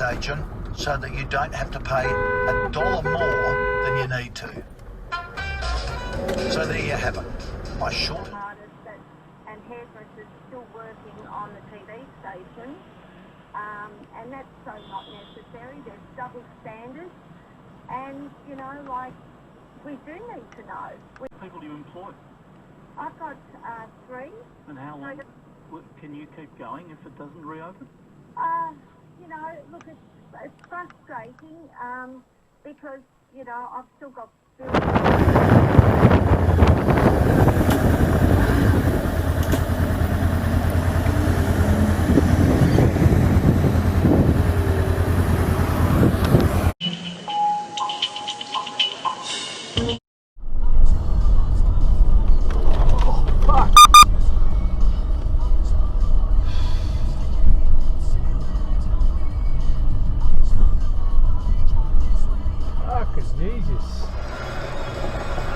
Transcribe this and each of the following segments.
agent so that you don't have to pay $1 more than you need to. So there you have it. My short... And hairdressers still working on the TV station, and that's so not necessary. There's double standards, and you know, like, we do need to know. What people do you employ? I've got 3. And how long can you keep going if it doesn't reopen? You know, look, it's frustrating because, you know, I've still got Jesus.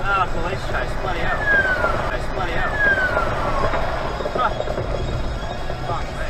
Ah, police chase, bloody hell. Chase, bloody hell. Fuck me.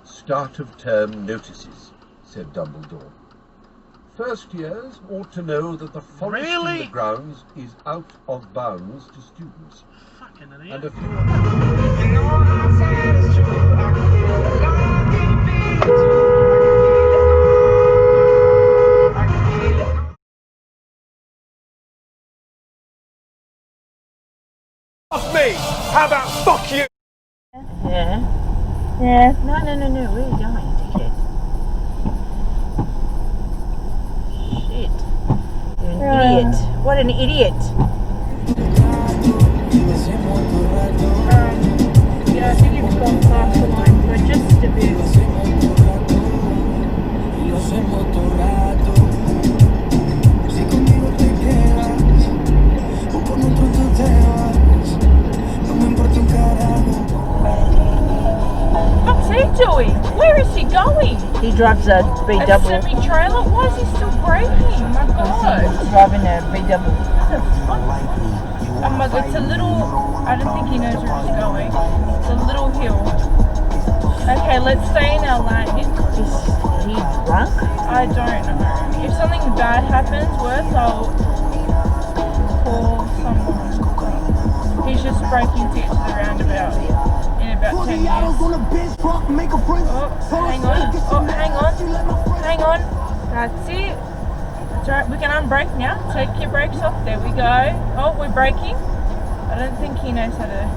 Start of term notices, said Dumbledore. First years ought to know that the forest in the grounds is out of bounds to students. Fucking And idiot. a few... Fuck me! How about fuck you? Yeah. Yeah. No. Where are you going, dickhead? Shit. You're an idiot. What an idiot. Yeah, I think you've gone past the line for just a bit. What's he doing? Where is he going? He drives a B A double. semi-trailer? Why is he still braking? My God. He's driving a B double. Oh my God, it's a little... I don't think he knows where he's going. It's a little hill. Okay, let's stay in our lane. Is he drunk? I don't know. If something bad happens, worse, I'll call someone. He's just braking to get to the roundabout in about 10 years. Oh, hang on. Oh, hang on. That's it. That's right. We can unbrake now. Take your brakes off. There we go. Oh, we're braking. I don't think he knows how to...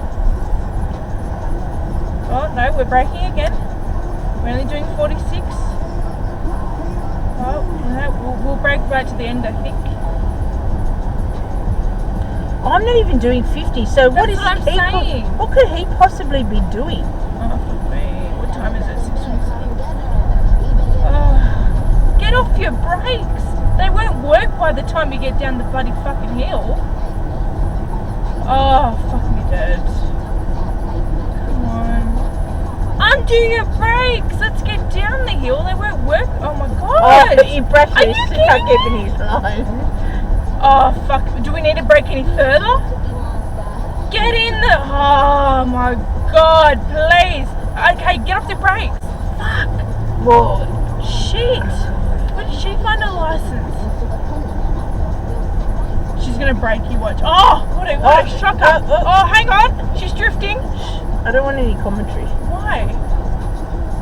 Oh, no, we're braking again. We're only doing 46. Oh, no, we'll brake right to the end, I think. I'm not even doing 50, so what is That's what I'm saying. What could he possibly be doing? Oh, fuck me. What time is it? 6:27. Oh, get off your brakes. They won't work by the time you get down the bloody fucking hill. Oh, fuck me dead. Come on. Undo your brakes. Let's get down the hill. They won't work. Oh my God. Oh, but you breathless. Are you Can't kidding keep in his line. Oh, fuck. Do we need to brake any further? Get in the... Oh, my God. Please. Okay, get off the brakes. Fuck. Whoa. Shit. When did she find a license? She's going to brake, you watch. Oh, what a shocker. Oh, hang on. She's drifting. I don't want any commentary. Why?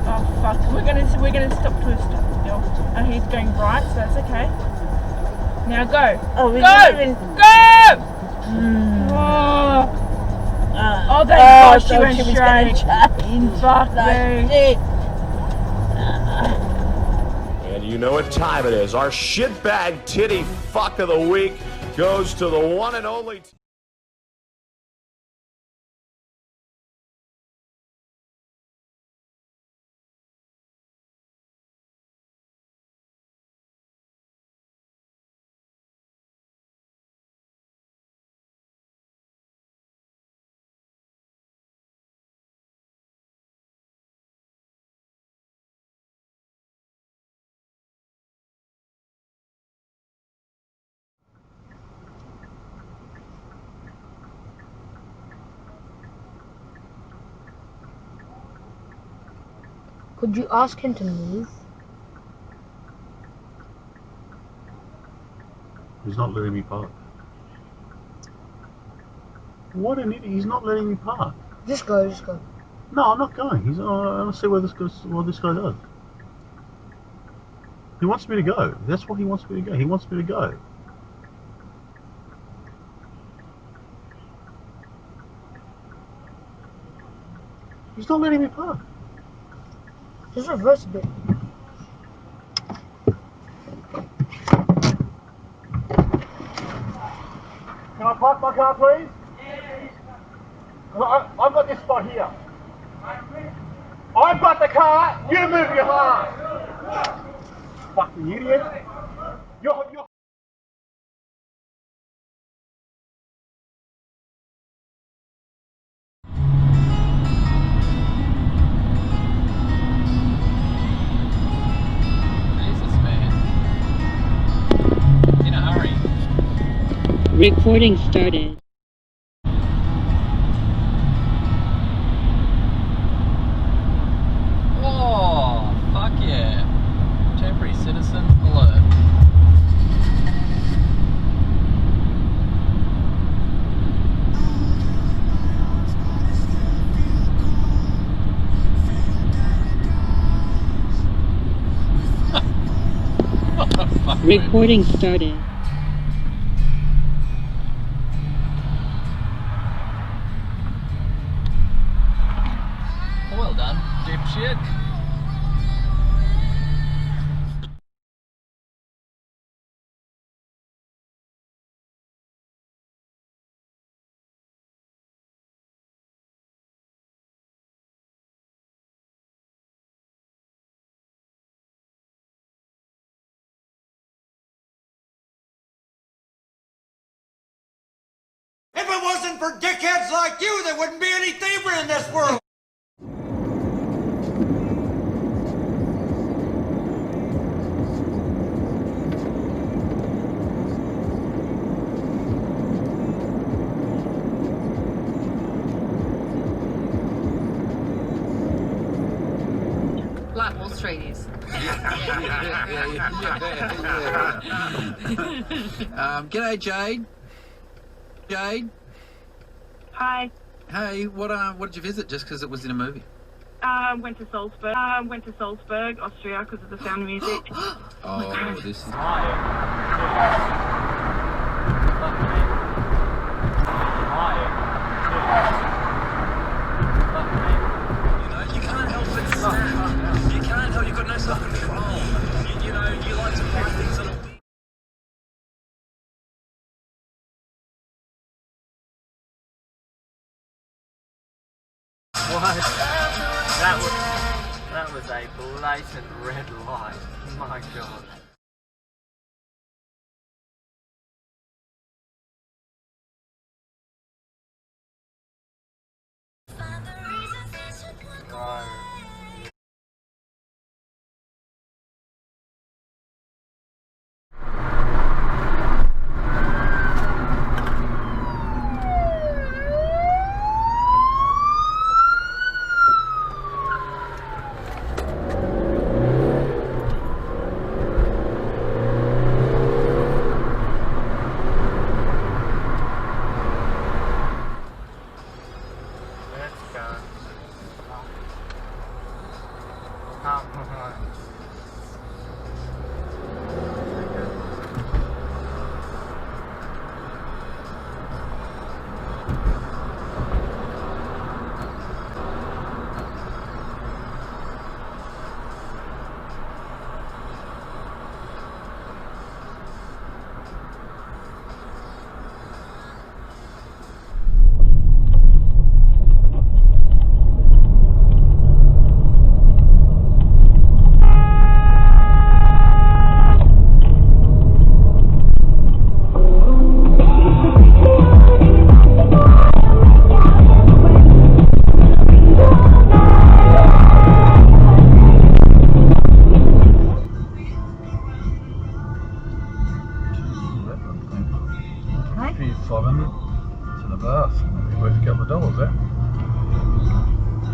Oh, fuck. We're gonna stop to a stop still. And he's going right, so that's okay. Now go. Oh, we Go! didn't even... Go! Mm. Oh, thank God she so went she was straight. gonna change. Fuck Like, me. shit. And you know what time it is. Our shitbag titty fuck of the week goes to the one and only... Could you ask him to move? He's not letting me park. What an idiot! He's not letting me park. Just go, just go. No, I'm not going. I want to see what this guy does. He wants me to go. That's what he wants me to go. He wants me to go. He's not letting me park. Just reverse a bit. Can I park my car, please? I've got this spot here. I've got the car. You move your car. Fucking idiot. You're... Recording started. Oh, fuck yeah. Temporary citizen alert. Recording started. Well done, dipshit. If it wasn't for dickheads like you, there wouldn't be any thievery in this world. Like Wall Street is. G'day, Jade. Jade. Hi. Hey, what did you visit? Just because it was in a movie? Went to Salzburg, Austria, because of the Sound of Music. Oh, this is... You can't help but snap. You can't help, you've got no self-control. You like to find things that'll... What? That was a blatant red light. My God.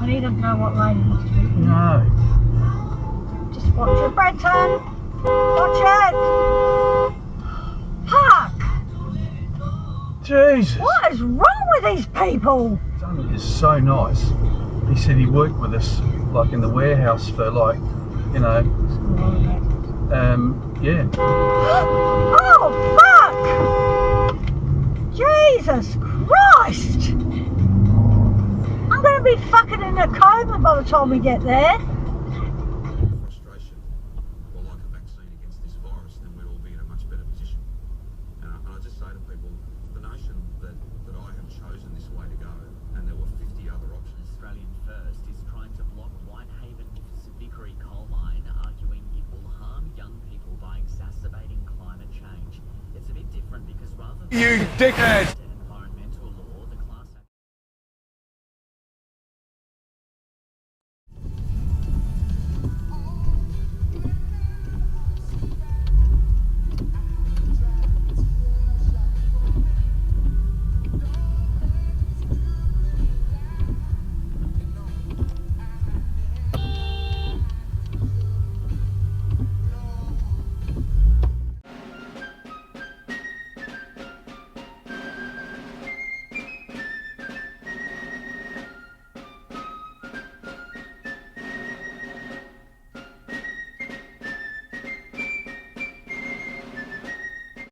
I need to know what line it needs to be. No. Watch it, Brenton. Watch it. Fuck. Jesus. What is wrong with these people? Sonny is so nice. He said he worked with us like in the warehouse for like, you know, yeah. Oh, fuck! Jesus Christ! I'm going to be fucking in a coma by the time we get there. Frustration. Well, like a vaccine against this virus, then we'd all be in a much better position. And I just say to people, the notion that I have chosen this way to go, and there were 50 other options. Australian First is trying to block Whitehaven Vickery coal mine, arguing it will harm young people by exacerbating climate change. It's a bit different because rather than You dickhead!